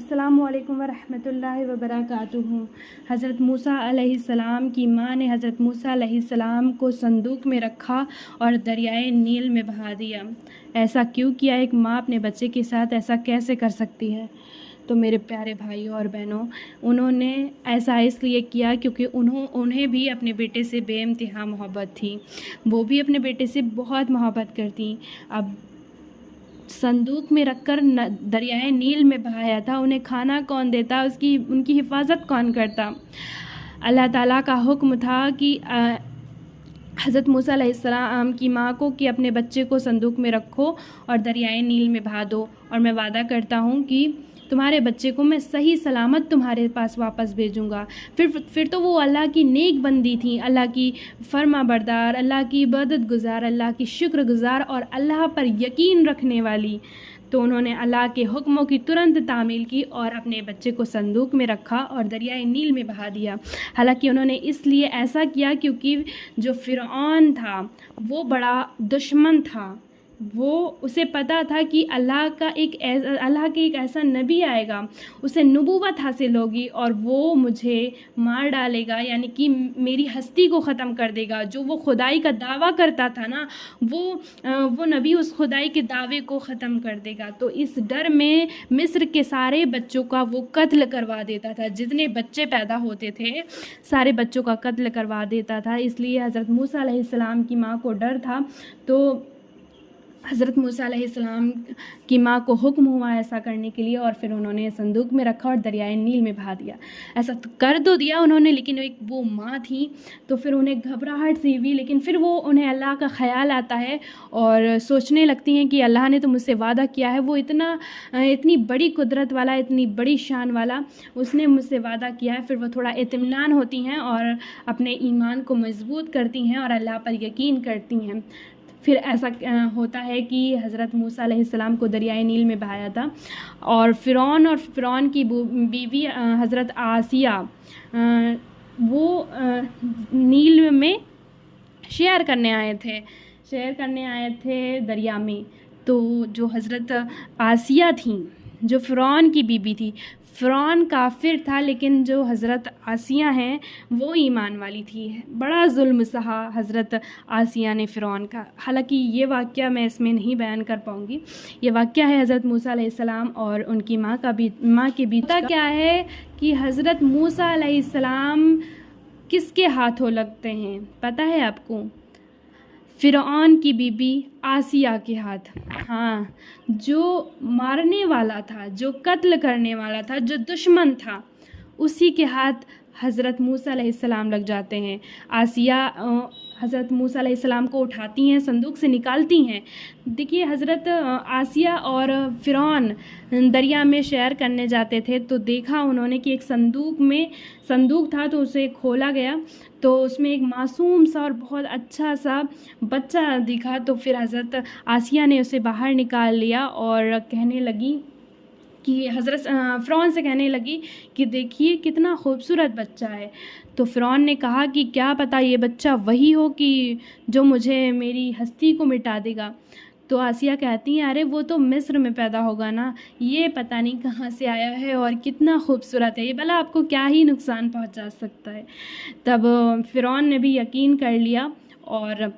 अस्सलामुअलैकुम वरहमतुल्लाहि वबरकातुहू। हज़रत मूसा अलैहिस्सलाम की माँ ने हज़रत मूसा अलैहिस्सलाम को संदूक में रखा और दरियाए नील में बहा दिया। ऐसा क्यों किया? एक माँ अपने बच्चे के साथ ऐसा कैसे कर सकती है? तो मेरे प्यारे भाइयों और बहनों, उन्होंने ऐसा इसलिए किया क्योंकि उन्हें भी अपने बेटे से बेइंतहा मोहब्बत थी। वो भी अपने बेटे से बहुत मोहब्बत करती। अब संदूक में रखकर दरियाए नील में बहाया था, उन्हें खाना कौन देता, उनकी हिफाजत कौन करता? अल्लाह ताला का हुक्म था कि हज़रत मूसा अलैहिस्सलाम की माँ को कि अपने बच्चे को संदूक में रखो और दरियाए नील में बहा दो, और मैं वादा करता हूँ कि तुम्हारे बच्चे को मैं सही सलामत तुम्हारे पास वापस भेजूँगा। फिर तो वो अल्लाह की नेक बंदी थी, अल्लाह की फर्मा बरदार, अल्लाह की इबादत गुज़ार, अल्लाह की शुक्रगुज़ार और अल्लाह पर यकीन रखने वाली। तो उन्होंने अल्लाह के हुक्मों की तुरंत तामील की और अपने बच्चे को संदूक में रखा और दरियाए नील में बहा दिया। हालांकि उन्होंने इसलिए ऐसा किया क्योंकि जो फ़िरऔन था वो बड़ा दुश्मन था। उसे पता था कि अल्लाह के एक ऐसा नबी आएगा, उसे नबूवत हासिल होगी और वो मुझे मार डालेगा, यानी कि मेरी हस्ती को ख़त्म कर देगा। जो वो खुदाई का दावा करता था ना, वो नबी उस खुदाई के दावे को ख़त्म कर देगा। तो इस डर में मिस्र के सारे बच्चों का वो कत्ल करवा देता था। जितने बच्चे पैदा होते थे सारे बच्चों का कत्ल करवा देता था। इसलिए हज़रत मूसा अलैहिस्सलाम की माँ को डर था, तो हज़रत मूसा अलैहिस्सलाम की माँ को हुक्म हुआ ऐसा करने के लिए, और फिर उन्होंने संदूक में रखा और दरियाए नील में बहा दिया। ऐसा तो कर दो दिया उन्होंने, लेकिन एक वो माँ थी तो फिर उन्हें घबराहट सी हुई। लेकिन फिर उन्हें अल्लाह का ख़याल आता है और सोचने लगती हैं कि अल्लाह ने तो मुझसे वादा किया है, वो इतनी बड़ी कुदरत वाला, इतनी बड़ी शान वाला, उसने मुझसे वादा किया है। फिर वो थोड़ा इत्मीनान होती हैं और अपने ईमान को मजबूत करती हैं और अल्लाह पर यकीन करती हैं। फिर ऐसा होता है कि हज़रत मूसा अलैहिस्सलाम को दरियाए नील में बहाया था और फ़िरौन की बीवी हज़रत आसिया वो नील में शेयर करने आए थे दरिया में। तो जो हज़रत आसिया थी, जो फ़िरौन की बीबी थी, फ़िरौन काफिर था लेकिन जो हज़रत आसिया हैं वो ईमान वाली थी। बड़ा जुल्म सहा हज़रत आसिया ने फ़िरौन का। हालांकि ये वाक़या मैं इसमें नहीं बयान कर पाऊँगी। ये वाक़या है हज़रत मूसा अलैहिस्सलाम और उनकी माँ के बीच का। क्या है कि हज़रत मूसा अलैहिस्सलाम किसके हाथों लगते हैं पता है आपको? फ़िरऔन की बीबी आसिया के हाथ। हाँ, जो मारने वाला था, जो कत्ल करने वाला था, जो दुश्मन था, उसी के हाथ हज़रत मूसा अलैहिस्सलाम लग जाते हैं। आसिया हज़रत मूसा अलैहिस्सलाम को उठाती हैं, संदूक से निकालती हैं। देखिए, हज़रत आसिया और फ़िरौन दरिया में सैर करने जाते थे तो देखा उन्होंने कि एक संदूक था, तो उसे खोला गया तो उसमें एक मासूम सा और बहुत अच्छा सा बच्चा दिखा। तो फिर हज़रत आसिया ने उसे बाहर निकाल लिया और कहने लगी कि फ़िरौन से कहने लगी कि देखिए कितना खूबसूरत बच्चा है। तो फ़िरौन ने कहा कि क्या पता ये बच्चा वही हो कि जो मुझे मेरी हस्ती को मिटा देगा। तो आसिया कहती हैं, अरे वो तो मिस्र में पैदा होगा ना, ये पता नहीं कहाँ से आया है और कितना खूबसूरत है, ये भला आपको क्या ही नुकसान पहुँचा सकता है। तब फ़िरौन ने भी यकीन कर लिया। और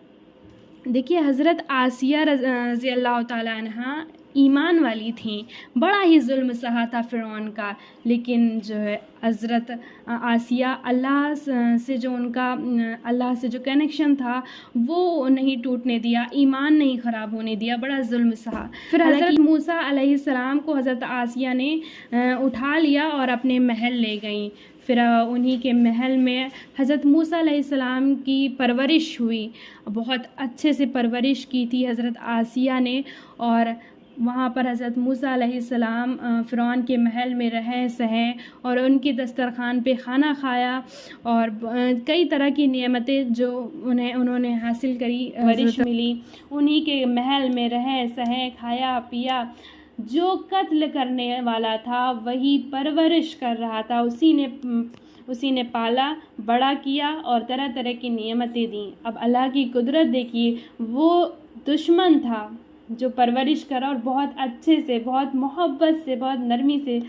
देखिए, हज़रत आसिया रज़ी अल्लाह ताला अन्हा ईमान वाली थी। बड़ा ही जुल्म सहा था फ़िरौन का, लेकिन जो है हज़रत आसिया अल्लाह से जो कनेक्शन था वो नहीं टूटने दिया, ईमान नहीं ख़राब होने दिया, बड़ा जुल्म सहा। फिर हज़रत मूसा अलैहिस्सलाम को हज़रत आसिया ने उठा लिया और अपने महल ले गईं। फिर उन्हीं के महल में हज़रत मूसा अलैहिस्सलाम की परवरिश हुई। बहुत अच्छे से परवरिश की थी हज़रत आसिया ने, और वहाँ पर हज़रत मूसा अलैहिस्सलाम फ़िरौन के महल में रहे सहे और उनके दस्तरखान पे खाना खाया और कई तरह की नेमतें जो उन्होंने हासिल करी, परवरिश मिली। उन्हीं के महल में रहे सहे, खाया पिया। जो कत्ल करने वाला था वही परवरिश कर रहा था, उसी ने पाला बड़ा किया और तरह तरह की नेमतें दी। अब अल्लाह की कुदरत देखिए, वो दुश्मन था जो परवरिश करा और बहुत अच्छे से, बहुत मोहब्बत से, बहुत नरमी से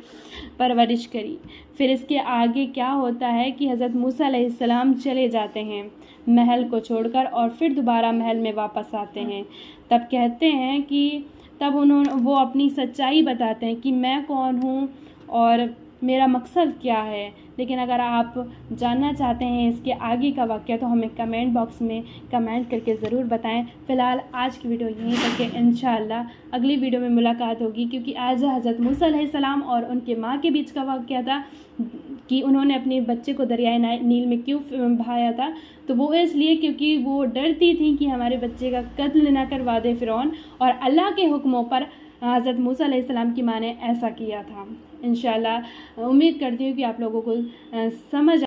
परवरिश करी। फिर इसके आगे क्या होता है कि हज़रत मूसा अलैहिस्सलाम चले जाते हैं महल को छोड़कर और फिर दोबारा महल में वापस आते हैं। तब कहते हैं कि तब वो अपनी सच्चाई बताते हैं कि मैं कौन हूँ और मेरा मकसद क्या है। लेकिन अगर आप जानना चाहते हैं इसके आगे का वाक़या तो हमें कमेंट बॉक्स में कमेंट करके ज़रूर बताएं। फ़िलहाल आज की वीडियो यहीं तक है, इंशाअल्लाह अगली वीडियो में मुलाकात होगी, क्योंकि आज हज़रत मूसा अलैहिस्सलाम और उनके माँ के बीच का वाक़या था कि उन्होंने अपने बच्चे को दरियाए नील में क्यों बहाया था। तो वो इसलिए क्योंकि वो डरती थी कि हमारे बच्चे का कत्ल ना करवा दे फ़िरौन, और अल्लाह के हुक्मों पर हज़रत मूसा अलैहिस्सलाम की माँ ने ऐसा किया था। इंशाअल्लाह उम्मीद करती हूँ कि आप लोगों को समझ